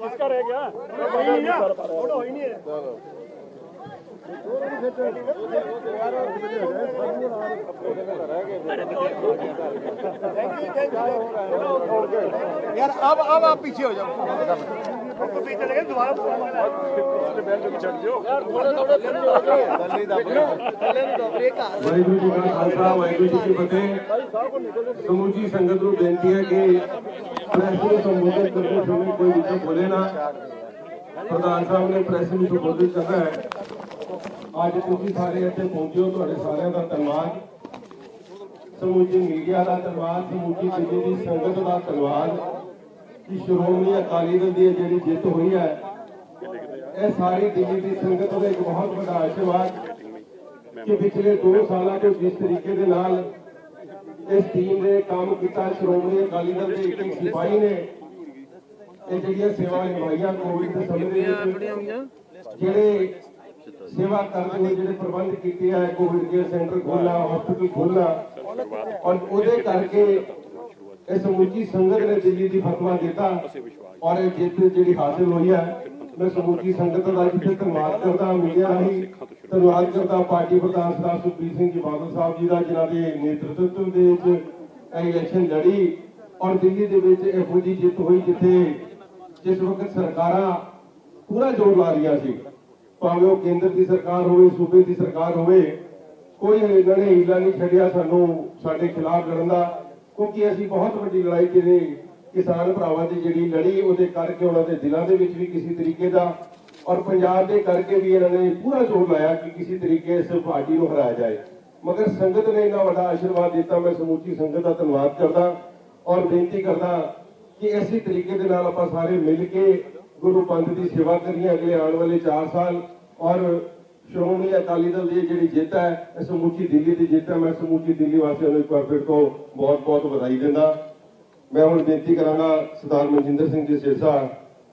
किसका रह गया? फोटो ही नहीं है। यार अब आप पीछे हो जाओ। पीछे लगे दोबारा छड़ दियो वाहिगुरू जी का खालसा वाहिगुरू जी की फतेह। समूची संगत को बेनती है कि प्रेस को संबोधित करते समय कोई विषय बोले ना। प्रधान साहब ने प्रेस में संबोधित करना है। ਅੱਜ ਤੁਸੀਂ ਸਾਰੇ ਇੱਥੇ ਪਹੁੰਚੇ ਹੋ, ਤੁਹਾਡੇ ਸਾਰਿਆਂ ਦਾ ਧੰਨਵਾਦ। ਸਮੂਚੀ ਮੀਡੀਆ ਦਾ ਧੰਨਵਾਦ, ਸਮੂਚੀ ਦਿੱਲੀ ਦੀ ਸੰਗਤ ਦਾ ਧੰਨਵਾਦ ਕਿ ਸ਼੍ਰੋਮਣੀ ਅਕਾਲੀ ਦਲ ਦੀ ਜਿਹੜੀ ਜਿੱਤ ਹੋਈ ਹੈ, ਇਹ ਸਾਰੀ ਦਿੱਲੀ ਦੀ ਸੰਗਤ ਦਾ ਇੱਕ ਬਹੁਤ ਵੱਡਾ ਆਸ਼ੀਰਵਾਦ ਕਿ ਪਿਛਲੇ 2 ਸਾਲਾਂ ਤੋਂ ਜਿਸ ਤਰੀਕੇ ਦੇ ਨਾਲ ਇਸ ਟੀਮ ਨੇ ਕੰਮ ਕੀਤਾ, ਸ਼੍ਰੋਮਣੀ ਅਕਾਲੀ ਦਲ ਦੇ ਇੱਕ ਸਿਪਾਹੀ ਨੇ ਇਹ ਜਿਹੜੀਆਂ ਸੇਵਾ ਨਿਭਾਈਆਂ ਕੋਵਿਡ ਦੇ ਸਮੇਂ ਦੇ ਵਿੱਚ, ਜਿਹੜੇ सेवा करते हुए जो प्रबंध किए है, कोविड केयर सेंटर खोलना, हॉस्पिटल खोलना, और उहदे करके समूची संगत ने दिल्ली की फतवा दिता और जित जी हासिल हुई है। मैं समूची संगत का इतने धन्यवाद करता, मीडिया राही धन्यवाद करता पार्टी प्रधान सरदार सुखबीर सिंह जी बादल साहब जी का, जिन्हों के नेतृत्व के इलैक्शन लड़ी और दिल्ली के इहो जी जित हुई जिथे जिस वक्त सरकार पूरा जोर ला रही थी, भावें वो केंद्र की सरकार हो, सूबे की सरकार हो, कोई इन्होंने हीला नहीं छड़िया सानू साडे खिलाफ लड़न का, क्योंकि असीं बहुत वड्डी लड़ाई जिहड़ी किसान भरावां दी जिहड़ी लड़ी उहदे करके उन्हां दे दिलां दे विच भी किसी तरीके दा और पंजाब दे करके भी इन्होंने पूरा जोर लाया कि किसी तरीके इस पार्टी को हराया जाए। मगर संगत ने इन्ना वड्डा आशीर्वाद दिता। मैं समूची संगत का धन्यवाद करदा और बेनती करदा कि इसी तरीके दे नाल आपां सारे मिल के गुरु पंथ की सेवा करिए अगले आने वाले 4 साल। और श्रोमणी अकाली दल की जी जित है, समूची दिल्ली की जित है। मैं समूची दिल्ली वासियों को एक बार फिर तो बहुत बहुत बधाई देना। मैं हम बेनती करांगा सरदार मनजिंदर सिंह जी सिरसा,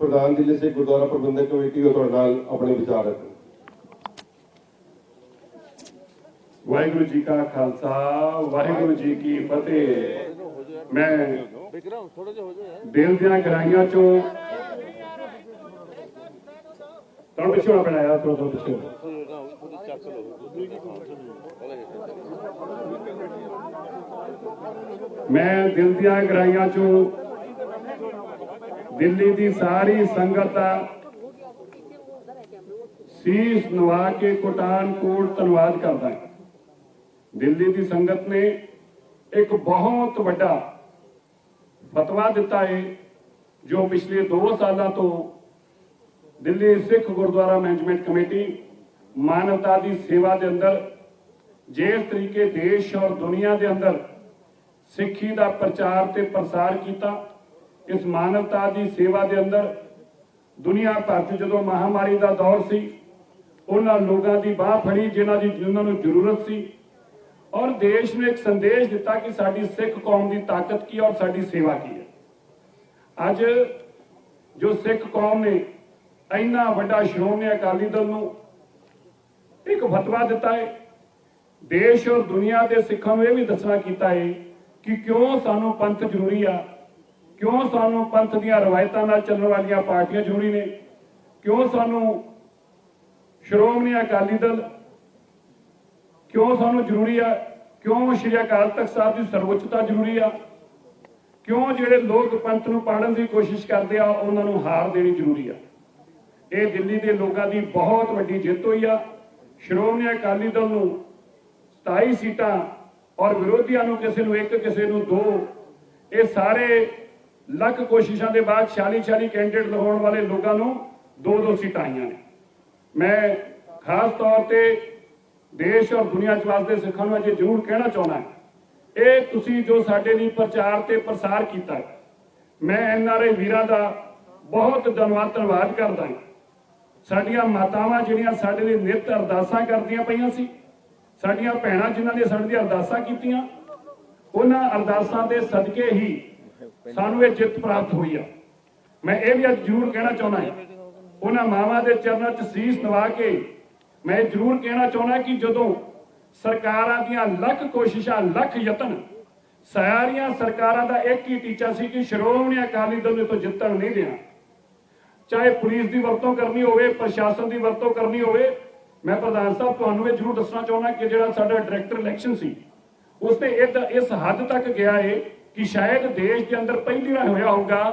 प्रधान दिल्ली से गुरुद्वारा प्रबंधक कमेटी को तुहाडे नाल अपने विचार रखें। वाहिगुरू जी का खालसा वाहिगुरू जी की फतेह। मैं दिल दियां गहराइयां चों पिछड़ा बनाया थोड़ा पिछले मैं दिल दियां गहराइयां चों दिल्ली की सारी संगत का शीश नवा के कोटान कोट धन्यवाद करता है। दिल्ली की संगत ने एक बहुत बड़ा फतवा दिता है जो पिछले 2 सालों तो दिल्ली सिख गुरुद्वारा मैनेजमेंट कमेटी मानवता की सेवा के अंदर जिस तरीके देश और दुनिया के अंदर सिखी का प्रचार ते प्रसार किया, इस मानवता की सेवा के अंदर दुनिया भर च जो महामारी का दौर सी उन्होंने लोगों की बाह फड़ी जिन्होंने जरूरत सी और देश ने एक संदेश दिता कि साडी सिख कौम की ताकत की और साडी सेवा की है। अज जो सिख कौम ने इन्ना वड्डा श्रोमणी अकाली दल नूं एक फतवा दिता है, देश और दुनिया के सिखां नूं यह भी दसना कीता है कि क्यों सानू पंथ जरूरी आ, क्यों सानू पंथ दीयां रवायतां नाल चलण वालियां पार्टियां जरूरी ने, क्यों सानू श्रोमणी अकाली दल क्यों सानू जरूरी आ, क्यों श्री अकाल तख्त साहब की सर्वोच्चता जरूरी आ, क्यों जिहड़े लोग पंथ नूं पाड़न की कोशिश करते आ उन्हां नूं हार देनी जरूरी आ। ये दिल्ली के लोगों की बहुत वड्डी जित हुई आ। श्रोमणी अकाली दल नूं 27 सीटां और विरोधियों नूं किसी नूं 1 किसी नूं 2, ये सारे लख कोशिशों के बाद 46 कैंडिडेट लगाने वाले लोगों नूं 2 सीटां आईयां ने। मैं खास तौर पर देश और दुनिया च वसदे सिखां नूं अजे जरूर कहना चाहना है, ये तुसीं जो साडे लई प्रचार ते प्रसार कीता है, मैं NRI वीरां दा बहुत धन्यवाद करदा हां। साडियां मातावां जिहड़ियां साडे लई नित अरदासां करदियां पईयां सी, साडियां भैणां जिन्हां ने साडे लई अरदासां कीतियां, उन्हां अरदासां दे सदके ही सानू ये जित प्राप्त हुई है। मैं ये भी अज जरूर कहना चाहना है ਉਹਨਾਂ ਮਾਵਾਂ ਦੇ ਚਰਨਾਂ 'ਚ ਸੀਸ ਨਵਾ ਕੇ ਮੈਂ ਜ਼ਰੂਰ ਕਹਿਣਾ ਚਾਹੁੰਦਾ ਕਿ ਜਦੋਂ ਸਰਕਾਰਾਂ ਦੀਆਂ ਲੱਖ ਕੋਸ਼ਿਸ਼ਾਂ, ਲੱਖ ਯਤਨ, ਸਾਰੀਆਂ ਸਰਕਾਰਾਂ ਦਾ ਇੱਕ ਹੀ ਟੀਚਾ ਸੀ ਕਿ ਸ਼੍ਰੋਮਣੀ ਅਕਾਲੀ ਦਲ ਨੂੰ ਤੋਂ ਜਿੱਤਣ ਨਹੀਂ ਦੇਣਾ। ਚਾਹੇ ਪੁਲਿਸ ਦੀ ਵਰਤੋਂ ਕਰਨੀ ਹੋਵੇ, ਪ੍ਰਸ਼ਾਸਨ ਦੀ ਵਰਤੋਂ ਕਰਨੀ ਹੋਵੇ। ਮੈਂ ਪ੍ਰਧਾਨ ਸਾਹਿਬ ਤੁਹਾਨੂੰ ਇਹ ਜ਼ਰੂਰ ਦੱਸਣਾ ਚਾਹੁੰਦਾ ਕਿ ਜਿਹੜਾ ਸਾਡਾ ਡਾਇਰੈਕਟਰ ਇਲੈਕਸ਼ਨ ਸੀ ਉਸਨੇ ਇਸ ਹੱਦ ਤੱਕ ਗਿਆ ਹੈ ਕਿ ਸ਼ਾਇਦ ਦੇਸ਼ ਦੇ ਅੰਦਰ ਪਹਿਲੀ ਵਾਰ ਹੋਇਆ ਹੋਊਗਾ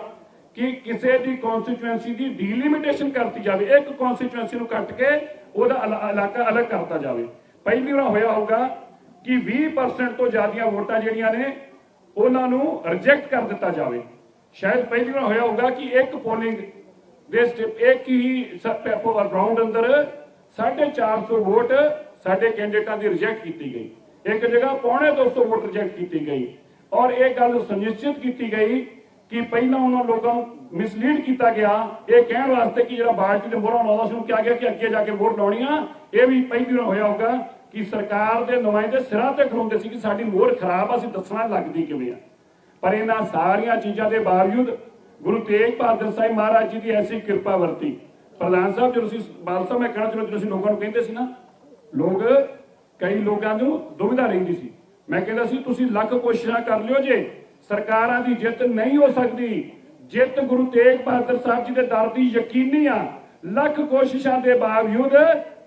ਕਿ ਕਿਸੇ ਦੀ ਕਨਸਟੀਚੁਐਂਸੀ ਦੀ ਡੀਲਿਮਿਟੇਸ਼ਨ ਕਰਤੀ ਜਾਵੇ, ਇੱਕ ਕਨਸਟੀਚੁਐਂਸੀ ਨੂੰ ਕੱਟ ਕੇ ਉਹਦਾ ਇਲਾਕਾ ਅਲੱਗ ਕਰਤਾ ਜਾਵੇ। ਪਹਿਲੀ ਵਾਰ ਹੋਇਆ ਹੋਊਗਾ ਕਿ 20% ਤੋਂ ਜ਼ਿਆਦੀਆਂ ਵੋਟਾਂ ਜਿਹੜੀਆਂ ਨੇ ਉਹਨਾਂ ਨੂੰ ਰਿਜੈਕਟ ਕਰ ਦਿੱਤਾ ਜਾਵੇ। ਸ਼ਾਇਦ ਪਹਿਲੀ ਵਾਰ ਹੋਇਆ ਹੋਊਗਾ ਕਿ ਇੱਕ ਪੋਲਿੰਗ ਦੇ ਇੱਕ ਹੀ ਰਾਉਂਡ ਅੰਦਰ 450 ਵੋਟ ਸਾਡੇ ਕੈਂਡੀਡੇਟਾਂ ਦੀ ਰਿਜੈਕਟ ਕੀਤੀ ਗਈ, ਇੱਕ ਜਗ੍ਹਾ 250 ਵੋਟ ਰਿਜੈਕਟ ਕੀਤੀ ਗਈ। ਔਰ ਇਹ ਗੱਲ ਸੁਨਿਸ਼ਚਿਤ ਕੀਤੀ ਗਈ ਕਿ ਪਹਿਲਾਂ ਉਹਨਾਂ ਲੋਕਾਂ ਨੂੰ ਮਿਸਲੀਡ ਕੀਤਾ ਗਿਆ ਇਹ ਕਹਿਣ ਵਾਸਤੇ ਕਿ ਜਿਹੜਾ ਬਾਲਟੀ ਦੇ ਮੋਹਰਾਂ ਲਾਉਂਦਾ ਸੀ ਉਹਨੂੰ ਕਿਹਾ ਗਿਆ ਕਿ ਅੱਗੇ ਜਾ ਕੇ ਵੋਟ ਲਾਉਣੀ ਆ। ਇਹ ਵੀ ਪਹਿਲੀ ਵਾਰ ਹੋਇਆ ਹੋਊਗਾ ਕਿ ਸਰਕਾਰ ਦੇ ਨੁਮਾਇੰਦੇ ਸਿਰਾਂ ਤੇ ਖਲੋਂਦੇ ਸੀ ਕਿ ਸਾਡੀ ਮੋਹਰ ਖਰਾਬ ਆ, ਅਸੀਂ ਦੱਸਣਾ ਲੱਗਦੀ ਕਿਵੇਂ ਆ। ਪਰ ਇਹਨਾਂ ਸਾਰੀਆਂ ਚੀਜ਼ਾਂ ਦੇ ਬਾਵਜੂਦ ਗੁਰੂ ਤੇਗ ਬਹਾਦਰ ਸਾਹਿਬ ਮਹਾਰਾਜ ਜੀ ਦੀ ਐਸੀ ਕਿਰਪਾ ਵਰਤੀ। ਪ੍ਰਧਾਨ ਸਾਹਿਬ ਜਦੋਂ ਤੁਸੀਂ ਬਾਲ ਸਾਹਿਬ ਮੈਂ ਕਹਿਣਾ ਚਾਹੁੰਦਾ, ਤੁਸੀਂ ਲੋਕਾਂ ਨੂੰ ਕਹਿੰਦੇ ਸੀ ਨਾ, ਕਈ ਲੋਕਾਂ ਨੂੰ ਦੁਵਿਧਾ ਰਹਿੰਦੀ ਸੀ। ਮੈਂ ਕਹਿੰਦਾ ਸੀ ਤੁਸੀਂ ਲੱਖ ਕੋਸ਼ਿਸ਼ਾਂ ਕਰ ਲਿਓ ਜੇ ਸਰਕਾਰਾਂ ਦੀ ਜਿੱਤ ਨਹੀਂ ਹੋ ਸਕਦੀ। ਜਿੱਤ ਗੁਰੂ ਤੇਗ ਬਹਾਦਰ ਸਾਹਿਬ ਜੀ ਦੇ ਦਰ ਦੀ ਯਕੀਨੀ ਆ। ਲੱਖ ਕੋਸ਼ਿਸ਼ਾਂ ਦੇ ਬਾਵਜੂਦ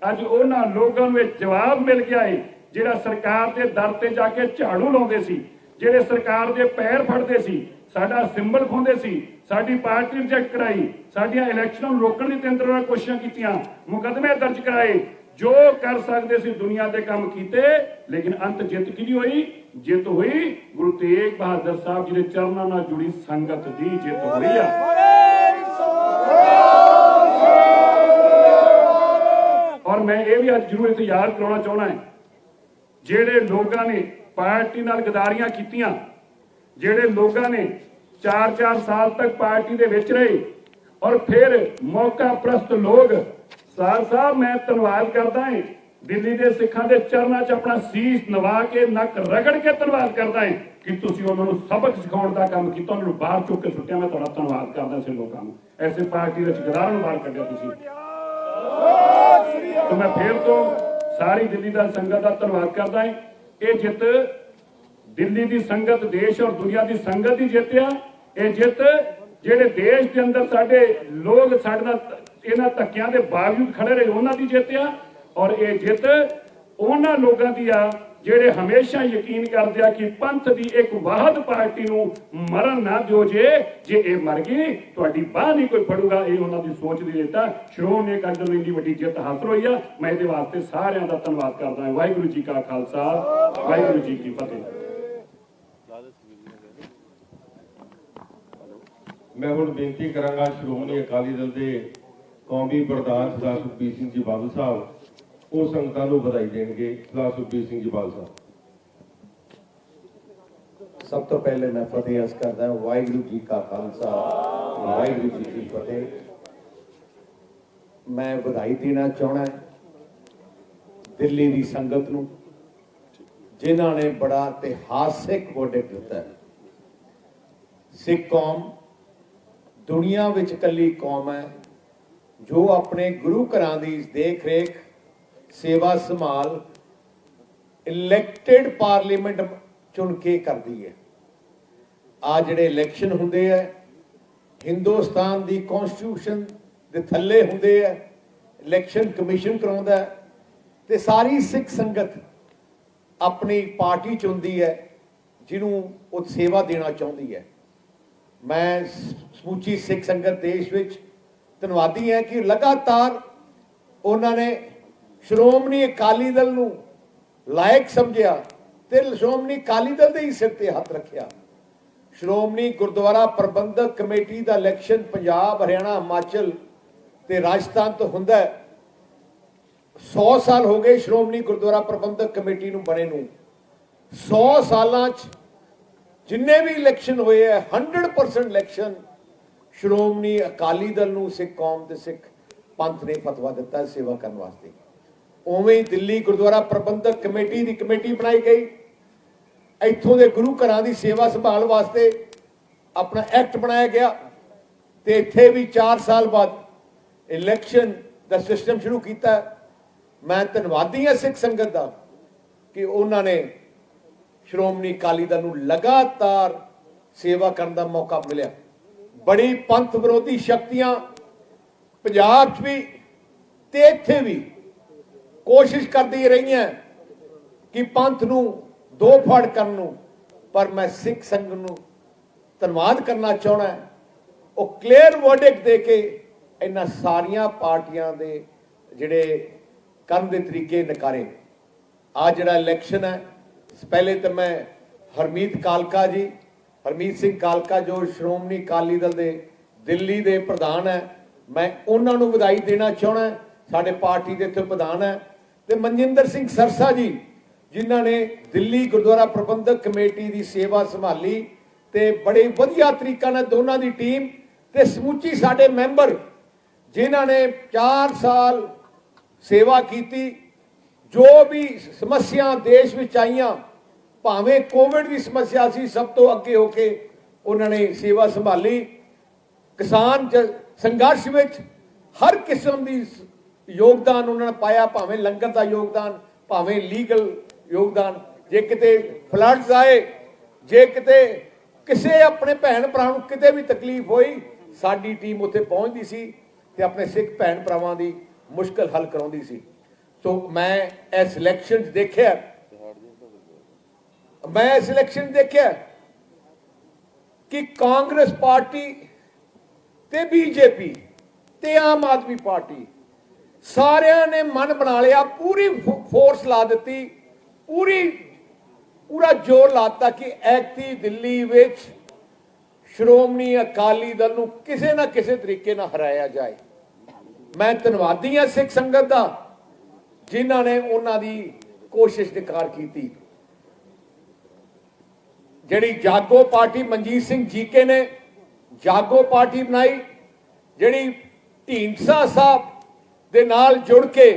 ਅੱਜ ਉਹਨਾਂ ਲੋਕਾਂ ਨੂੰ ਇਹ ਜਵਾਬ ਮਿਲ ਗਿਆ ਹੈ ਜਿਹੜਾ ਸਰਕਾਰ ਦੇ ਦਰ ਤੇ ਜਾ ਕੇ ਝਾੜੂ ਲਾਉਂਦੇ ਸੀ, ਜਿਹੜੇ ਸਰਕਾਰ ਦੇ ਪੈਰ ਫੜਦੇ ਸੀ, ਸਾਡਾ ਸਿੰਬਲ ਖੋਂਦੇ ਸੀ, ਸਾਡੀ ਪਾਰਟੀ ਰਿਜੈਕਟ ਕਰਾਈ, ਸਾਡੀਆਂ ਇਲੈਕਸ਼ਨਾਂ ਨੂੰ ਰੋਕਣ ਦੀ 3 ਤਰ੍ਹਾਂ ਕੋਸ਼ਿਸ਼ਾਂ ਕੀਤੀਆਂ, ਮੁਕੱਦਮੇ ਦਰਜ ਕਰਾਏ, ਜੋ ਕਰ ਸਕਦੇ ਸੀ ਦੁਨੀਆ ਦੇ ਕੰਮ ਕੀਤੇ। ਲੇਕਿਨ ਅੰਤ ਜਿੱਤ ਕਿਹਦੀ ਹੋਈ? ਜਿੱਤ ਹੋਈ ਗੁਰੂ ਤੇਗ ਬਹਾਦਰ ਸਾਹਿਬ ਜੀ ਦੇ ਚਰਨਾਂ ਨਾਲ ਜੁੜੀ ਸੰਗਤ ਦੀ ਜਿੱਤ ਹੋਈ ਆ। ਔਰ ਮੈਂ ਇਹ ਵੀ ਅੱਜ ਜ਼ਰੂਰ ਇੱਥੇ ਯਾਦ ਕਰਾਉਣਾ ਚਾਹੁੰਦਾ ਹਾਂ, ਜਿਹੜੇ ਲੋਕਾਂ ਨੇ ਪਾਰਟੀ ਨਾਲ ਗਦਾਰੀਆਂ ਕੀਤੀਆਂ, ਜਿਹੜੇ ਲੋਕਾਂ ਨੇ 4-4 ਸਾਲ ਤੱਕ ਪਾਰਟੀ ਦੇ ਵਿੱਚ ਰਹੇ ਔਰ ਫਿਰ ਮੌਕਾ ਪ੍ਰਸਤ ਲੋਕ, ਸਾਹਿਬ ਮੈਂ ਧੰਨਵਾਦ ਕਰਦਾ ਹਾਂ। ਦਿੱਲੀ ਦੇ ਸਿੱਖਾਂ ਦੇ ਚਰਨਾਂ 'ਚ ਆਪਣਾ ਸੀਸ ਨਵਾ ਕੇ ਨੱਕ ਰਗੜ ਕੇ ਧੰਨਵਾਦ ਕਰਦਾ ਹਾਂ ਕਿ ਤੁਸੀਂ ਉਹਨਾਂ ਨੂੰ ਸਬਕ ਸਿਖਾਉਣ ਦਾ ਕੰਮ ਕੀਤਾ, ਉਹਨਾਂ ਨੂੰ ਬਾਹਰ ਚੁੱਕ ਕੇ ਸੁੱਟਿਆ। ਮੈਂ ਤੁਹਾਡਾ ਧੰਨਵਾਦ ਕਰਦਾ ਸੀ ਲੋਕਾਂ ਨੂੰ, ਐਸੇ ਪਾਰਟੀ ਵਿੱਚ ਗਦਾਰਾਂ ਨੂੰ ਬਾਹਰ ਕੱਢਿਆ ਤੁਸੀਂ। ਤੇ ਮੈਂ ਫਿਰ ਤੋਂ ਸਾਰੀ ਦਿੱਲੀ ਦਾ ਸੰਗਤ ਦਾ ਧੰਨਵਾਦ ਕਰਦਾ ਹਾਂ। ਇਹ ਜਿੱਤ ਦਿੱਲੀ ਦੀ ਸੰਗਤ, ਦੇਸ਼ ਔਰ ਦੁਨੀਆ ਦੀ ਸੰਗਤ ਦੀ ਜਿੱਤ ਆ। ਇਹ ਜਿੱਤ ਜਿਹੜੇ ਦੇਸ਼ ਦੇ ਅੰਦਰ ਸਾਡੇ ਲੋਕ ਸਾਡੇ ਨਾਲ ਇਹਨਾਂ ਧੱਕਿਆਂ ਦੇ ਬਾਵਜੂਦ ਖੜੇ ਰਹੇ ਉਹਨਾਂ ਦੀ ਜਿੱਤ ਆ। ਔਰ ਇਹ ਜਿੱਤ ਉਹਨਾਂ ਲੋਕਾਂ ਦੀ ਆ ਜਿਹੜੇ ਹਮੇਸ਼ਾ ਯਕੀਨ ਕਰਦੇ ਆ ਕਿ ਪੰਥ ਦੀ ਇੱਕ ਵਾਹਦ ਪਾਰਟੀ ਨੂੰ ਮਰਨ ਨਾ ਦਿਓ। ਜੇ ਇਹ ਮਰ ਗਈ ਤੁਹਾਡੀ ਬਾਹ ਨਹੀਂ ਕੋਈ ਫੜੂਗਾ। ਇਹ ਉਹਨਾਂ ਦੀ ਸੋਚ ਦੀ ਜਿੱਤ ਆ। ਸ਼੍ਰੋਮਣੀ ਅਕਾਲੀ ਦਲ ਨੂੰ ਇੰਨੀ ਵੱਡੀ ਜਿੱਤ ਹਾਸਲ ਹੋਈ ਆ। ਮੈਂ ਇਹਦੇ ਵਾਸਤੇ ਸਾਰਿਆਂ ਦਾ ਧੰਨਵਾਦ ਕਰਦਾ ਹਾਂ। ਵਾਹਿਗੁਰੂ ਜੀ ਕਾ ਖਾਲਸਾ, ਵਾਹਿਗੁਰੂ ਜੀ ਕੀ ਫਤਿਹ। ਮੈਂ ਹੁਣ ਬੇਨਤੀ ਕਰਾਂਗਾ ਸ਼੍ਰੋਮਣੀ ਅਕਾਲੀ ਦਲ ਦੇ ਕੌਮੀ ਪ੍ਰਧਾਨ ਸਰਦਾਰ ਸੁਖਬੀਰ ਸਿੰਘ ਜੀ ਬਾਦਲ ਸਾਹਿਬ, ਉਹ ਸੰਗਤਾਂ ਨੂੰ ਵਧਾਈ ਦੇਣਗੇ। ਸਰਦਾਰ ਸੁਖਬੀਰ ਸਿੰਘ ਜੀ ਬਾਦਲ ਸਾਹਿਬ। ਸਭ ਤੋਂ ਪਹਿਲੇ ਮੈਂ ਫਤਿਹ ਅਰਜ਼ ਕਰਦਾ ਹਾਂ। ਵਾਹਿਗੁਰੂ ਜੀ ਕਾ ਖਾਲਸਾ, ਵਾਹਿਗੁਰੂ ਜੀ ਕੀ ਫਤਿਹ। ਮੈਂ ਵਧਾਈ ਦੇਣਾ ਚਾਹੁੰਦਾ ਦਿੱਲੀ ਦੀ ਸੰਗਤ ਨੂੰ, ਜਿਨ੍ਹਾਂ ਨੇ ਬੜਾ ਇਤਿਹਾਸਿਕ ਵੋਟ ਦਿੱਤਾ। ਸਿੱਖ ਕੌਮ ਦੁਨੀਆ ਵਿੱਚ ਇਕੱਲੀ ਕੌਮ ਹੈ ਜੋ ਆਪਣੇ ਗੁਰੂ ਘਰਾਂ ਦੀ ਦੇਖ ਰੇਖ, ਸੇਵਾ ਸੰਭਾਲ ਇਲੈਕਟਿਡ ਪਾਰਲੀਮੈਂਟ ਚੁਣ ਕੇ ਕਰਦੀ ਹੈ। ਆ ਜਿਹੜੇ ਇਲੈਕਸ਼ਨ ਹੁੰਦੇ ਆ ਹਿੰਦੁਸਤਾਨ ਦੀ ਕਨਸਟੀਟਿਊਸ਼ਨ ਦੇ ਥੱਲੇ ਹੁੰਦੇ ਆ, ਇਲੈਕਸ਼ਨ ਕਮਿਸ਼ਨ ਕਰਾਉਂਦਾ ਤੇ ਸਾਰੀ ਸਿੱਖ ਸੰਗਤ ਆਪਣੀ ਪਾਰਟੀ ਚੁਣਦੀ ਹੈ ਜਿਹਨੂੰ ਉਹ ਸੇਵਾ ਦੇਣਾ ਚਾਹੁੰਦੀ ਹੈ। ਮੈਂ ਸਮੁੱਚੀ ਸਿੱਖ ਸੰਗਤ ਦੇਸ਼ ਵਿੱਚ ਧੰਨਵਾਦੀ ਹੈ ਕਿ ਲਗਾਤਾਰ ਉਹਨਾਂ ਨੇ ਸ਼੍ਰੋਮਣੀ ਅਕਾਲੀ ਦਲ ਨੂੰ ਲਾਇਕ ਸਮਝਿਆ ਤੇ ਸ਼੍ਰੋਮਣੀ ਅਕਾਲੀ ਦਲ ਦੇ ਹੀ ਸਿਰ ਤੇ ਹੱਥ ਰੱਖਿਆ। ਸ਼੍ਰੋਮਣੀ ਗੁਰਦੁਆਰਾ ਪ੍ਰਬੰਧਕ ਕਮੇਟੀ ਦਾ ਇਲੈਕਸ਼ਨ ਪੰਜਾਬ, ਹਰਿਆਣਾ, ਹਿਮਾਚਲ ਤੇ ਰਾਜਸਥਾਨ ਤੋਂ ਹੁੰਦਾ ਹੈ। 100 ਸਾਲ ਹੋ ਗਏ ਸ਼੍ਰੋਮਣੀ ਗੁਰਦੁਆਰਾ ਪ੍ਰਬੰਧਕ ਕਮੇਟੀ ਨੂੰ ਬਣੇ ਨੂੰ। 100 ਸਾਲਾਂ 'ਚ ਜਿੰਨੇ ਵੀ ਇਲੈਕਸ਼ਨ ਹੋਏ ਹੈ 100% ਇਲੈਕਸ਼ਨ ਸ਼੍ਰੋਮਣੀ ਅਕਾਲੀ ਦਲ ਨੂੰ ਸਿੱਖ ਕੌਮ ਤੇ ਸਿੱਖ ਪੰਥ ਨੇ ਫਤਵਾ ਦਿੱਤਾ ਸੇਵਾ ਕਰਨ ਵਾਸਤੇ। ਉਵੇਂ ਹੀ ਦਿੱਲੀ ਗੁਰਦੁਆਰਾ ਪ੍ਰਬੰਧਕ ਕਮੇਟੀ ਦੀ ਕਮੇਟੀ ਬਣਾਈ ਗਈ। ਇੱਥੋਂ ਦੇ ਗੁਰੂ ਘਰਾਂ ਦੀ ਸੇਵਾ ਸੰਭਾਲ ਵਾਸਤੇ ਆਪਣਾ ਐਕਟ ਬਣਾਇਆ ਗਿਆ ਤੇ ਇੱਥੇ ਵੀ 4 ਸਾਲ ਬਾਅਦ ਇਲੈਕਸ਼ਨ ਦਾ ਸਿਸਟਮ ਸ਼ੁਰੂ ਕੀਤਾ। ਮੈਂ ਧੰਨਵਾਦੀ ਹਾਂ ਸਿੱਖ ਸੰਗਤ ਦਾ ਕਿ ਉਹਨਾਂ ਨੇ ਸ਼੍ਰੋਮਣੀ ਅਕਾਲੀ ਦਲ ਨੂੰ ਲਗਾਤਾਰ ਸੇਵਾ ਕਰਨ ਦਾ ਮੌਕਾ ਮਿਲਿਆ। ਬੜੀ ਪੰਥ ਵਿਰੋਧੀ ਸ਼ਕਤੀਆਂ ਪੰਜਾਬ 'ਚ ਵੀ ਤੇ ਇੱਥੇ ਵੀ ਕੋਸ਼ਿਸ਼ ਕਰਦੀ ਰਹੀਆਂ ਕਿ ਪੰਥ ਨੂੰ ਦੋ ਫੜ ਕਰਨ ਨੂੰ, ਪਰ ਮੈਂ ਸਿੱਖ ਸੰਗਤ ਨੂੰ ਧੰਨਵਾਦ ਕਰਨਾ ਚਾਹੁੰਦਾ, ਉਹ ਕਲੀਅਰ ਵਰਡਿਕਟ ਦੇ ਕੇ ਇਹਨਾਂ ਸਾਰੀਆਂ ਪਾਰਟੀਆਂ ਦੇ ਜਿਹੜੇ ਕਰਨ ਦੇ ਤਰੀਕੇ ਨਕਾਰੇ। ਆ ਜਿਹੜਾ ਇਲੈਕਸ਼ਨ ਹੈ, ਪਹਿਲੇ ਤਾਂ ਮੈਂ ਹਰਮੀਤ ਸਿੰਘ ਕਾਲਕਾ ਜੋ ਸ਼੍ਰੋਮਣੀ ਅਕਾਲੀ ਦਲ ਦੇ ਦਿੱਲੀ ਦੇ ਪ੍ਰਧਾਨ ਹੈ, ਮੈਂ ਉਹਨਾਂ ਨੂੰ ਵਧਾਈ ਦੇਣਾ ਚਾਹੁੰਦਾ। ਸਾਡੇ ਪਾਰਟੀ ਦੇ ਇੱਥੇ ਪ੍ਰਧਾਨ ਹੈ, ਤੇ ਮਨਜਿੰਦਰ ਸਿੰਘ ਸਰਸਾ ਜੀ ਜਿਨ੍ਹਾਂ ਨੇ ਦਿੱਲੀ ਗੁਰਦੁਆਰਾ ਪ੍ਰਬੰਧਕ ਕਮੇਟੀ ਦੀ ਸੇਵਾ ਸੰਭਾਲੀ, ਤੇ ਬੜੇ ਵਧੀਆ ਤਰੀਕਾ ਨਾਲ ਦੋਨਾਂ ਦੀ ਟੀਮ ਤੇ ਸਮੁੱਚੀ ਸਾਡੇ ਮੈਂਬਰ ਜਿਨ੍ਹਾਂ ਨੇ 4 ਸਾਲ ਸੇਵਾ ਕੀਤੀ। ਜੋ ਵੀ ਸਮੱਸਿਆ ਦੇਸ਼ ਵਿੱਚ ਆਈਆਂ, ਭਾਵੇਂ ਕੋਵਿਡ ਦੀ ਸਮੱਸਿਆ ਸੀ, ਸਭ ਤੋਂ ਅੱਗੇ ਹੋ ਕੇ ਉਹਨਾਂ ਨੇ ਸੇਵਾ ਸੰਭਾਲੀ। ਕਿਸਾਨ ਸੰਘਰਸ਼ ਵਿੱਚ ਹਰ ਕਿਸਮ ਦੀ ਯੋਗਦਾਨ ਉਹਨਾਂ ਨੇ ਪਾਇਆ, ਭਾਵੇਂ ਲੰਗਰ ਦਾ ਯੋਗਦਾਨ, ਭਾਵੇਂ ਲੀਗਲ ਯੋਗਦਾਨ। ਜੇ ਕਿਤੇ ਫਲੱਡਸ ਆਏ, ਜੇ ਕਿਤੇ ਕਿਸੇ ਆਪਣੇ ਭੈਣ ਭਰਾ ਨੂੰ ਕਿਤੇ ਵੀ ਤਕਲੀਫ ਹੋਈ, ਸਾਡੀ ਟੀਮ ਉੱਥੇ ਪਹੁੰਚਦੀ ਸੀ ਤੇ ਆਪਣੇ ਸਿੱਖ ਭੈਣ ਭਰਾਵਾਂ ਦੀ ਮੁਸ਼ਕਲ ਹੱਲ ਕਰਾਉਂਦੀ ਸੀ। ਸੋ ਮੈਂ ਇਸ ਇਲੈਕਸ਼ਨ 'ਚ ਦੇਖਿਆ ਕਿ ਕਾਂਗਰਸ ਪਾਰਟੀ ਤੇ ਬੀਜੇਪੀ ਤੇ ਆਮ ਆਦਮੀ ਪਾਰਟੀ ਸਾਰਿਆਂ ਨੇ ਮਨ ਬਣਾ ਲਿਆ, ਪੂਰੀ ਫੋਰਸ ਲਾ ਦਿੱਤੀ, ਪੂਰਾ ਜ਼ੋਰ ਲਾਤਾ ਕਿ ਐਤਕੀ ਦਿੱਲੀ ਵਿੱਚ ਸ਼੍ਰੋਮਣੀ ਅਕਾਲੀ ਦਲ ਨੂੰ ਕਿਸੇ ਨਾ ਕਿਸੇ ਤਰੀਕੇ ਨਾਲ ਹਰਾਇਆ ਜਾਏ। ਮੈਂ ਧੰਨਵਾਦੀ ਹਾਂ ਸਿੱਖ ਸੰਗਤ ਦਾ ਜਿਨ੍ਹਾਂ ਨੇ ਉਹਨਾਂ ਦੀ ਕੋਸ਼ਿਸ਼ ਨਿਕਾਰ ਕੀਤੀ। ਜਿਹੜੀ ਜਾਗੋ ਪਾਰਟੀ ਮਨਜੀਤ ਸਿੰਘ ਜੀਕੇ ਨੇ ਜਾਗੋ ਪਾਰਟੀ ਬਣਾਈ, ਜਿਹੜੀ ਢੀਂਡਸਾ ਸਾਹਿਬ ਦੇ ਨਾਲ ਜੁੜ ਕੇ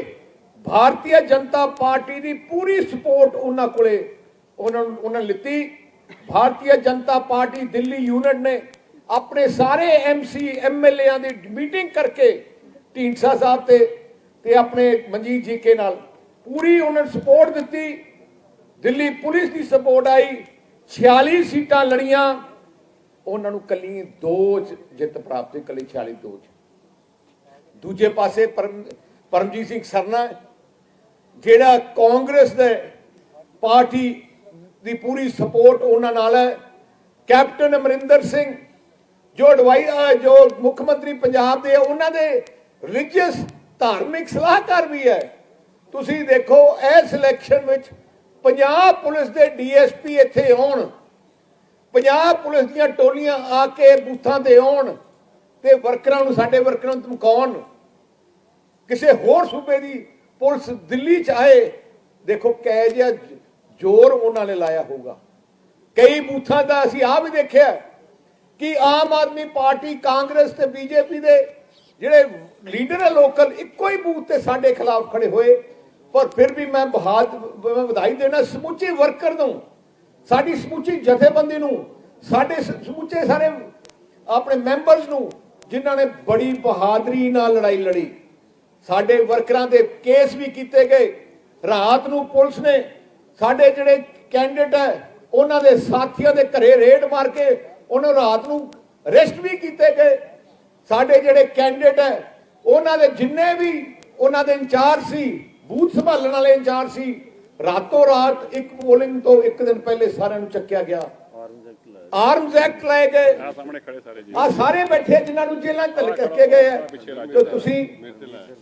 ਭਾਰਤੀ ਜਨਤਾ ਪਾਰਟੀ ਦੀ ਪੂਰੀ ਸਪੋਰਟ ਉਹਨਾਂ ਲਿੱਤੀ। ਭਾਰਤੀ ਜਨਤਾ ਪਾਰਟੀ ਦਿੱਲੀ ਯੂਨਿਟ ਨੇ ਆਪਣੇ ਸਾਰੇ MC MLA ਦੀ ਮੀਟਿੰਗ ਕਰਕੇ ਢੀਂਡਸਾ ਸਾਹਿਬ ਤੇ ਆਪਣੇ ਮਨਜੀਤ ਜੀਕੇ ਨਾਲ ਪੂਰੀ ਉਹਨਾਂ ਨੂੰ ਸਪੋਰਟ ਦਿੱਤੀ। ਦਿੱਲੀ ਪੁਲਿਸ ਦੀ ਸਪੋਰਟ ਆਈ, 46 ਸੀਟਾਂ ਲੜੀਆਂ, ਉਹਨਾਂ ਨੂੰ ਕੱਲੀ 2 ਜਿੱਤ ਪ੍ਰਾਪਤ ਹੋਈ, ਕੱਲੀ 46-2। ਦੂਜੇ ਪਾਸੇ ਪਰਮਜੀਤ ਸਿੰਘ ਸਰਨਾ ਜਿਹੜਾ ਕਾਂਗਰਸ ਦੇ ਪਾਰਟੀ ਦੀ ਪੂਰੀ ਸਪੋਰਟ ਉਹਨਾਂ ਨਾਲ ਹੈ। ਕੈਪਟਨ ਅਮਰਿੰਦਰ ਸਿੰਘ ਜੋ ਮੁੱਖ ਮੰਤਰੀ ਪੰਜਾਬ ਦੇ, ਉਹਨਾਂ ਦੇ ਰਿਲੀਜੀਅਸ ਧਾਰਮਿਕ ਸਲਾਹਕਾਰ ਵੀ ਹੈ। ਤੁਸੀਂ ਦੇਖੋ ਇਸ ਇਲੈਕਸ਼ਨ ਵਿੱਚ ਪੰਜਾਬ ਪੁਲਿਸ ਦੇ DSP ਇੱਥੇ ਆਉਣ, ਪੰਜਾਬ ਪੁਲਿਸ ਦੀਆਂ ਟੋਲੀਆਂ ਆ ਕੇ ਬੂਥਾਂ ਤੇ ਆਉਣ ਤੇ ਵਰਕਰਾਂ ਨੂੰ, ਸਾਡੇ ਵਰਕਰਾਂ ਨੂੰ ਧਮਕਾਉਣ। ਕਿਸੇ ਹੋਰ ਸੂਬੇ ਦੀ ਪੁਲਿਸ ਦਿੱਲੀ 'ਚ ਆਏ, ਦੇਖੋ ਕਿਹੋ ਜਿਹਾ ਜ਼ੋਰ ਉਹਨਾਂ ਨੇ ਲਾਇਆ ਹੋਊਗਾ। ਕਈ ਬੂਥਾਂ ਦਾ ਅਸੀਂ ਆਹ ਵੀ ਦੇਖਿਆ ਕਿ ਆਮ ਆਦਮੀ ਪਾਰਟੀ, ਕਾਂਗਰਸ ਤੇ BJP ਦੇ ਜਿਹੜੇ ਲੀਡਰ ਹੈ ਲੋਕਲ, ਇੱਕੋ ਹੀ ਬੂਥ ਤੇ ਸਾਡੇ ਖਿਲਾਫ ਖੜੇ ਹੋਏ। ਪਰ ਫਿਰ ਵੀ ਮੈਂ ਵਧਾਈ ਦੇਣਾ ਸਮੁੱਚੇ ਵਰਕਰ ਨੂੰ, ਸਾਡੀ ਸਮੁੱਚੀ ਜਥੇਬੰਦੀ ਨੂੰ, ਸਾਡੇ ਸਮੁੱਚੇ ਸਾਰੇ ਆਪਣੇ ਮੈਂਬਰਸ ਨੂੰ, ਜਿਨ੍ਹਾਂ ਨੇ ਬੜੀ ਬਹਾਦਰੀ ਨਾਲ ਲੜਾਈ ਲੜੀ। ਸਾਡੇ ਵਰਕਰਾਂ ਦੇ ਕੇਸ ਵੀ ਕੀਤੇ ਗਏ। ਰਾਤ ਨੂੰ ਪੁਲਿਸ ਨੇ ਸਾਡੇ ਜਿਹੜੇ ਕੈਂਡੀਡੇਟ ਹੈ ਉਹਨਾਂ ਦੇ ਸਾਥੀਆਂ ਦੇ ਘਰੇ ਰੇਡ ਮਾਰ ਕੇ ਉਹਨਾਂ ਰਾਤ ਨੂੰ ਅਰੈਸਟ ਵੀ ਕੀਤੇ ਗਏ। ਸਾਡੇ ਜਿਹੜੇ ਕੈਂਡੀਡੇਟ ਹੈ ਉਹਨਾਂ ਦੇ ਜਿੰਨੇ ਵੀ ਉਹਨਾਂ ਦੇ ਇੰਚਾਰਜ ਸੀ, ਬੂਥ ਸੰਭਾਲਣ ਵਾਲੇ ਇੰਚਾਰਜ ਸੀ, ਰਾਤੋਂ ਰਾਤ ਇੱਕ ਪੋਲਿੰਗ ਤੋਂ ਇੱਕ ਦਿਨ ਪਹਿਲੇ ਸਾਰਿਆਂ ਨੂੰ ਚੱਕਿਆ ਗਿਆ। ਆਰਮਸ ਐਕਟ ਲਾਏ ਗਏ। ਆ ਸਾਰੇ ਬੈਠੇ ਜਿਨ੍ਹਾਂ ਨੂੰ ਜੇਲ੍ਹਾਂ 'ਚ ਧੱਕੇ ਕਰਕੇ ਗਏ ਆ। ਤੇ ਤੁਸੀਂ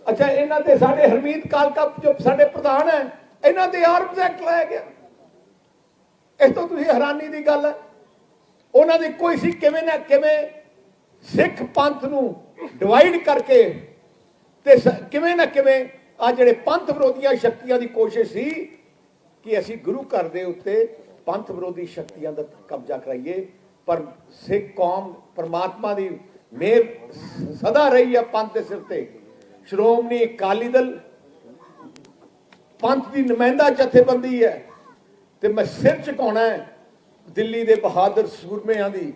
ਅੱਛਾ, ਇਹਨਾਂ ਤੇ ਸਾਡੇ ਹਰਮੀਤ ਕਾਲਕਾ ਜੋ ਸਾਡੇ ਪ੍ਰਧਾਨ ਹੈ, ਇਹਨਾਂ ਤੇ ਆਰਮਸ ਐਕਟ ਲਾਇਆ ਗਿਆ। ਇਸ ਤੋਂ ਤੁਸੀਂ ਹੈਰਾਨੀ ਦੀ ਗੱਲ ਹੈ। ਉਹਨਾਂ ਦੀ ਕੋਈ ਸੀ ਕਿਵੇਂ ਨਾ ਕਿਵੇਂ ਸਿੱਖ ਪੰਥ ਨੂੰ ਡਿਵਾਈਡ ਕਰਕੇ ਤੇ ਕਿਵੇਂ ਨਾ ਕਿਵੇਂ ਆ ਜਿਹੜੇ ਪੰਥ ਵਿਰੋਧੀਆਂ ਸ਼ਕਤੀਆਂ ਦੀ ਕੋਸ਼ਿਸ਼ ਸੀ ਕਿ ਅਸੀਂ ਗੁਰੂ ਘਰ ਦੇ ਉੱਤੇ ਪੰਥ ਵਿਰੋਧੀ ਸ਼ਕਤੀਆਂ ਦਾ ਕਬਜ਼ਾ ਕਰਾਈਏ। ਪਰ ਸਿੱਖ ਕੌਮ ਪਰਮਾਤਮਾ ਦੀ ਮਿਹਰ ਸਦਾ ਰਹੀ ਹੈ ਪੰਥ ਦੇ ਸਿਰ ਤੇ। ਸ਼੍ਰੋਮਣੀ ਅਕਾਲੀ ਦਲ ਪੰਥ ਦੀ ਨੁਮਾਇੰਦਾ ਜਥੇਬੰਦੀ ਹੈ ਤੇ ਮੈਂ ਸਿਰ ਝੁਕਾਉਣਾ ਹੈ ਦਿੱਲੀ ਦੇ ਬਹਾਦਰ ਸੂਰਮਿਆਂ ਦੀ,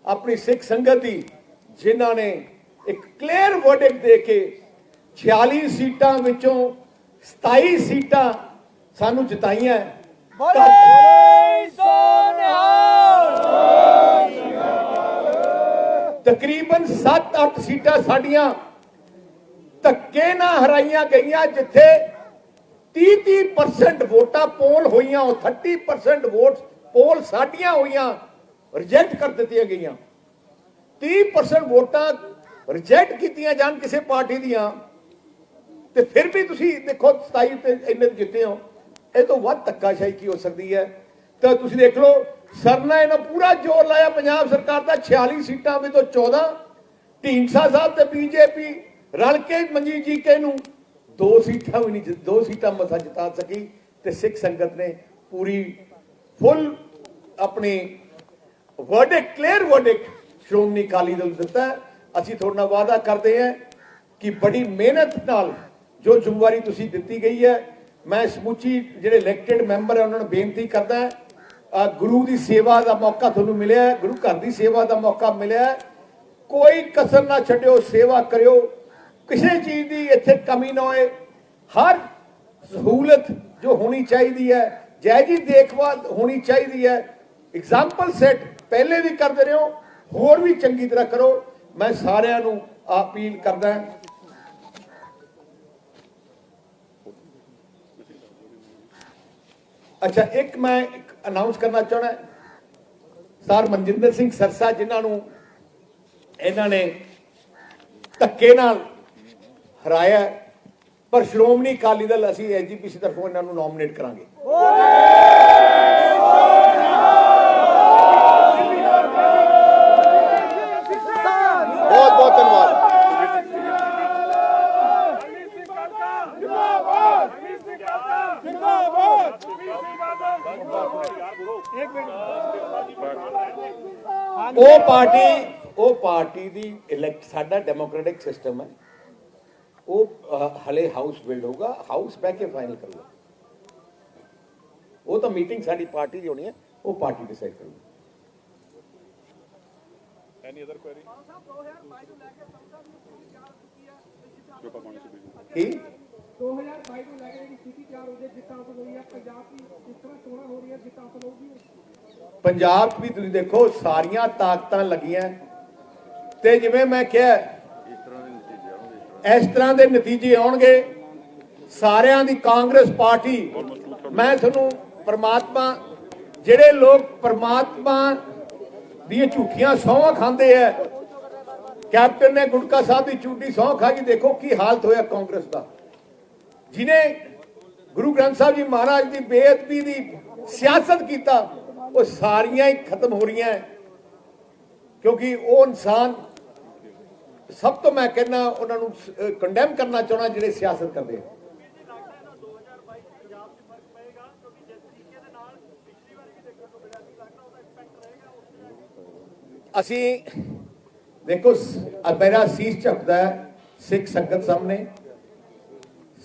ਆਪਣੀ ਸਿੱਖ ਸੰਗਤ ਦੀ, ਜਿਨ੍ਹਾਂ ਨੇ ਇੱਕ ਕਲੀਅਰ ਵਰਡਿਕਟ ਦੇ ਕੇ 46 ਸੀਟਾਂ ਵਿੱਚੋਂ 27 ਸੀਟਾਂ ਸਾਨੂੰ ਜਿਤਾਈਆਂ। ਤਕਰੀਬਨ 7-8 ਸੀਟਾਂ ਸਾਡੀਆਂ ਧੱਕੇ ਨਾਲ ਹਰਾਈਆਂ ਗਈਆਂ, ਜਿੱਥੇ 30% ਵੋਟਾਂ ਪੋਲ ਹੋਈਆਂ, ਉਹ 30% ਵੋਟ ਪੋਲ ਸਾਡੀਆਂ ਹੋਈਆਂ, ਰਿਜੈਕਟ ਕਰ ਦਿੱਤੀਆਂ ਗਈਆਂ। 30% ਵੋਟਾਂ ਰਿਜੈਕਟ ਕੀਤੀਆਂ ਜਾਣ ਕਿਸੇ ਪਾਰਟੀ ਦੀਆਂ, ਤੇ ਫਿਰ ਵੀ ਤੁਸੀਂ ਦੇਖੋ 27 ਤੇ ਇੰਨੇ ਜਿੱਤੇ ਹੋ। ਇਹ ਤੋਂ ਵੱਧ ਧੱਕਾਸ਼ਾਹੀ ਕੀ ਹੋ ਸਕਦੀ ਹੈ? ਤਾਂ ਤੁਸੀਂ ਦੇਖ ਲਓ, ਸਰਨਾ ਇਹਨਾਂ ਪੂਰਾ ਜ਼ੋਰ ਲਾਇਆ ਪੰਜਾਬ ਸਰਕਾਰ ਦਾ, 46 ਸੀਟਾਂ ਵਿੱਚੋਂ 14 ਢੀਂਡਸਾ ਸਾਹਿਬ ਤੇ ਬੀਜੇਪੀ ਰਲ ਕੇ ਮਨਜੀਤ ਜੀ ਕੇ ਨੂੰ 2 ਸੀਟਾਂ ਵੀ ਨਹੀਂ, 2 ਸੀਟਾਂ ਮਸਾ ਜਿਤਾ ਸਕੀ। ਤੇ ਸਿੱਖ ਸੰਗਤ ਨੇ ਪੂਰੀ ਫੁੱਲ ਆਪਣੀ verdict, clear verdict Shiromani Akali Dal ਦਿੱਤਾ। ਅਸੀਂ ਤੁਹਾਡੇ ਨਾਲ ਵਾਅਦਾ ਕਰਦੇ ਹਾਂ ਕਿ ਬੜੀ ਮਿਹਨਤ ਨਾਲ ਜੋ ਜ਼ਿੰਮੇਵਾਰੀ ਤੁਸੀਂ ਦਿੱਤੀ ਗਈ ਹੈ, ਮੈਂ ਸਮੁੱਚੀ ਜਿਹੜੇ ਇਲੈਕਟਿਡ ਮੈਂਬਰ ਹੈ ਉਹਨਾਂ ਨੂੰ ਬੇਨਤੀ ਕਰਦਾ, ਗੁਰੂ ਦੀ ਸੇਵਾ ਦਾ ਮੌਕਾ ਤੁਹਾਨੂੰ ਮਿਲਿਆ, ਗੁਰੂ ਘਰ ਦੀ ਸੇਵਾ ਦਾ ਮੌਕਾ ਮਿਲਿਆ, ਕੋਈ ਕਸਰ ਨਾ ਛੱਡਿਓ, ਸੇਵਾ ਕਰਿਓ, ਕਿਸੇ ਚੀਜ਼ ਦੀ ਇੱਥੇ ਕਮੀ ਨਾ ਹੋਏ। ਹਰ ਸਹੂਲਤ ਜੋ ਹੋਣੀ ਚਾਹੀਦੀ ਹੈ, ਜਾਇਜ਼ ਦੇਖਭਾਲ ਹੋਣੀ ਚਾਹੀਦੀ ਹੈ। ਐਗਜ਼ਾਮਪਲ ਸੈਟ ਪਹਿਲੇ ਵੀ ਕਰਦੇ ਰਹੋ, ਹੋਰ ਵੀ ਚੰਗੀ ਤਰ੍ਹਾਂ ਕਰੋ। ਮੈਂ ਸਾਰਿਆਂ ਨੂੰ ਅਪੀਲ ਕਰਦਾ। ਅੱਛਾ, ਇੱਕ ਮੈਂ ਅਨਾਉਂਸ ਕਰਨਾ ਚਾਹੁੰਦਾ, ਸਰ ਮਨਜਿੰਦਰ ਸਿੰਘ ਸਰਸਾ, ਜਿਨ੍ਹਾਂ ਨੂੰ ਇਹਨਾਂ ਨੇ ਧੱਕੇ ਨਾਲ ਹਰਾਇਆ, ਪਰ ਸ਼੍ਰੋਮਣੀ ਅਕਾਲੀ ਦਲ ਅਸੀਂ ਐਸਜੀਪੀਸੀ ਤਰਫੋਂ ਇਹਨਾਂ ਨੂੰ ਨੋਮੀਨੇਟ ਕਰਾਂਗੇ। ਬਹੁਤ ਬਹੁਤ ਧੰਨਵਾਦ। ਉਹ ਪਾਰਟੀ ਦੀ ਇਲੈਕਟ, ਸਾਡਾ ਡੈਮੋਕ੍ਰੈਟਿਕ ਸਿਸਟਮ ਹੈ, ਉਹ ਹਲੇ ਹਾਊਸ ਬਿਲਡ ਹੋਊਗਾ, ਹਾਊਸ ਬਹਿ ਕੇ ਫਾਈਨਲ ਕਰੂਗਾ। ਉਹ ਤਾਂ ਮੀਟਿੰਗ ਸਾਡੀ ਪਾਰਟੀ ਦੀ ਹੋਣੀ ਹੈ, ਉਹ ਪਾਰਟੀ ਡਿਸਾਈਡ ਕਰੂਗੀ। Any other query? ਕੀ 2022 ਨੂੰ ਲੈ ਕੇ ਜਿਹੜੀ ਸਥਿਤੀ ਤਿਆਰ ਹੋ ਗਈ, ਜਿੱਤਾਂ ਤੋਂ ਹੋਈ ਹੈ ਪੰਜਾਬ ਦੀ, ਇਸ ਤਰ੍ਹਾਂ ਚੋਣਾਂ ਹੋ ਰਹੀਆਂ, ਜਿੱਤਾਂ ਤੋਂ ਹੋਊਗੀ। ਪੰਜਾਬ 'ਚ ਵੀ ਤੁਸੀਂ ਦੇਖੋ ਸਾਰੀਆਂ ਤਾਕਤਾਂ ਲੱਗੀਆਂ, ਤੇ ਜਿਵੇਂ ਮੈਂ ਕਿਹਾ ਇਸ ਤਰ੍ਹਾਂ ਦੇ ਨਤੀਜੇ ਆਉਣਗੇ ਸਾਰਿਆਂ ਦੀ। ਕਾਂਗਰਸ ਪਾਰਟੀ, ਮੈਂ ਤੁਹਾਨੂੰ ਪ੍ਰਮਾਤਮਾ, ਜਿਹੜੇ ਲੋਕ ਪ੍ਰਮਾਤਮਾ ਦੀਆਂ ਝੂਠੀਆਂ ਸਹੁੰਆਂ ਖਾਂਦੇ ਆ, ਕੈਪਟਨ ਨੇ ਗੁਟਕਾ ਸਾਹਿਬ ਦੀ ਝੂਠੀ ਸਹੁੰ ਖਾਈ, ਦੇਖੋ ਕੀ ਹਾਲਤ ਹੋਇਆ ਕਾਂਗਰਸ ਦਾ। ਜਿਹਨੇ ਗੁਰੂ ਗ੍ਰੰਥ ਸਾਹਿਬ ਜੀ ਮਹਾਰਾਜ ਦੀ ਬੇਅਦਬੀ ਦੀ ਸਿਆਸਤ ਕੀਤਾ, ਉਹ ਸਾਰੀਆਂ ਹੀ ਖਤਮ ਹੋ ਰਹੀਆਂ, ਕਿਉਂਕਿ ਉਹ ਇਨਸਾਨ, ਸਭ ਤੋਂ ਮੈਂ ਕਹਿੰਦਾ ਉਹਨਾਂ ਨੂੰ ਕੰਡੈਮ ਕਰਨਾ ਚਾਹੁੰਦਾ ਜਿਹੜੇ ਸਿਆਸਤ ਕਰਦੇ ਆ। ਅਸੀਂ ਦੇਖੋ, ਮੇਰਾ ਸੀਸ ਝੁਕਦਾ ਹੈ ਸਿੱਖ ਸੰਗਤ ਸਾਹਮਣੇ।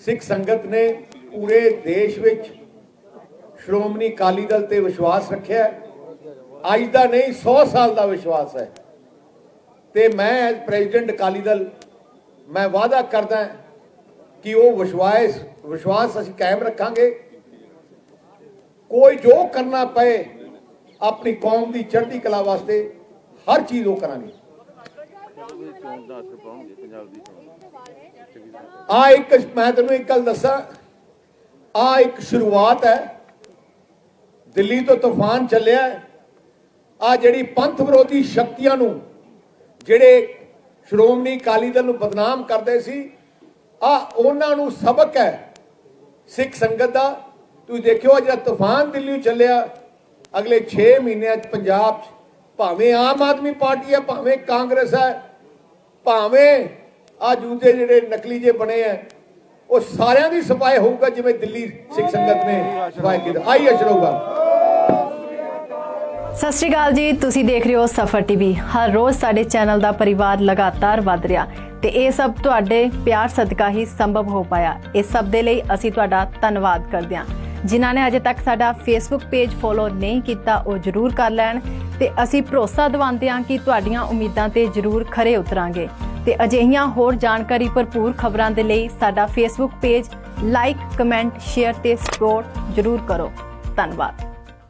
ਸਿੱਖ ਸੰਗਤ ਨੇ ਪੂਰੇ ਦੇਸ਼ ਵਿੱਚ ਸ਼੍ਰੋਮਣੀ ਅਕਾਲੀ ਦਲ ਤੇ ਵਿਸ਼ਵਾਸ ਰੱਖਿਆ, ਅੱਜ ਦਾ ਨਹੀਂ 100 ਸਾਲ ਦਾ ਵਿਸ਼ਵਾਸ ਹੈ। ਤੇ ਮੈਂ ਐਜ਼ ਪ੍ਰੈਜ਼ੀਡੈਂਟ ਅਕਾਲੀ ਦਲ ਮੈਂ ਵਾਅਦਾ ਕਰਦਾ ਕਿ ਉਹ ਵਿਸ਼ਵਾਸ ਅਸੀਂ ਕਾਇਮ ਰੱਖਾਂਗੇ। ਕੋਈ ਜੋ ਕਰਨਾ ਪਏ ਆਪਣੀ ਕੌਮ ਦੀ ਚੜ੍ਹਦੀ ਕਲਾ ਵਾਸਤੇ, ਹਰ ਚੀਜ਼ ਉਹ ਕਰਾਂਗੇ। ਮੈਂ ਤੈਨੂੰ ਇੱਕ ਗੱਲ ਦੱਸਾਂ, ਇੱਕ ਸ਼ੁਰੂਆਤ ਹੈ। ਦਿੱਲੀ ਤੋਂ ਤੂਫਾਨ ਚੱਲਿਆ, ਜਿਹੜੀ ਪੰਥ ਵਿਰੋਧੀ ਸ਼ਕਤੀਆਂ ਨੂੰ, ਜਿਹੜੇ ਸ਼੍ਰੋਮਣੀ ਅਕਾਲੀ ਦਲ ਨੂੰ ਬਦਨਾਮ ਕਰਦੇ ਸੀ, ਉਹਨਾਂ ਨੂੰ ਸਬਕ ਹੈ ਸਿੱਖ ਸੰਗਤ ਦਾ। ਤੁਸੀਂ ਦੇਖਿਓ ਜਿਹੜਾ ਤੂਫਾਨ ਦਿੱਲੀ ਚੱਲਿਆ, ਅਗਲੇ 6 ਮਹੀਨਿਆਂ 'ਚ ਪੰਜਾਬ 'ਚ ਭਾਵੇਂ ਆਮ ਆਦਮੀ ਪਾਰਟੀ ਹੈ, ਭਾਵੇਂ ਕਾਂਗਰਸ ਹੈ, ਭਾਵੇਂ ਦੂਜੇ ਜਿਹੜੇ ਨਕਲੀ ਜੇ ਬਣੇ ਆ, ਉਹ ਸਾਰਿਆਂ ਦੀ ਸਫਾਈ ਹੋਊਗਾ, ਜਿਵੇਂ ਦਿੱਲੀ ਸਿੱਖ ਸੰਗਤ ਨੇ ਸਫਾਈ ਕੀਤੀ। ਆਈ ਅਸ਼ਰ ਹੋਊਗਾ। ਸਤਿ ਸ਼੍ਰੀ ਅਕਾਲ ਜੀ, ਤੁਸੀਂ ਦੇਖ ਰਹੇ ਹੋ ਸਫਰ ਟੀਵੀ। ਹਰ ਰੋਜ਼ ਸਾਡੇ ਚੈਨਲ ਦਾ ਪਰਿਵਾਰ ਲਗਾਤਾਰ ਵੱਧ ਰਿਹਾ, ਤੇ ਇਹ ਸਭ ਤੁਹਾਡੇ ਪਿਆਰ ਸਦਕਾ ਹੀ ਸੰਭਵ ਹੋ ਪਾਇਆ। ਇਸ ਸਭ ਦੇ ਲਈ ਅਸੀਂ ਤੁਹਾਡਾ ਧੰਨਵਾਦ ਕਰਦੇ ਹਾਂ। ਜਿਨ੍ਹਾਂ ਨੇ ਅਜੇ ਤੱਕ ਸਾਡਾ ਫੇਸਬੁੱਕ ਪੇਜ ਫੋਲੋ ਨਹੀਂ ਕੀਤਾ, ਉਹ ਜ਼ਰੂਰ ਕਰ ਲੈਣ, ਤੇ ਅਸੀਂ ਭਰੋਸਾ ਦਿਵਾਉਂਦੇ ਹਾਂ ਕਿ ਤੁਹਾਡੀਆਂ ਉਮੀਦਾਂ ਤੇ ਜ਼ਰੂਰ ਖਰੇ ਉਤਰਾਂਗੇ। ਤੇ ਅਜਿਹੀਆਂ ਹੋਰ ਜਾਣਕਾਰੀ ਭਰਪੂਰ ਖਬਰਾਂ ਦੇ ਲਈ ਸਾਡਾ Facebook page like, comment, share ਤੇ ਸਪੋਰਟ ਜ਼ਰੂਰ ਕਰੋ। ਧੰਨਵਾਦ।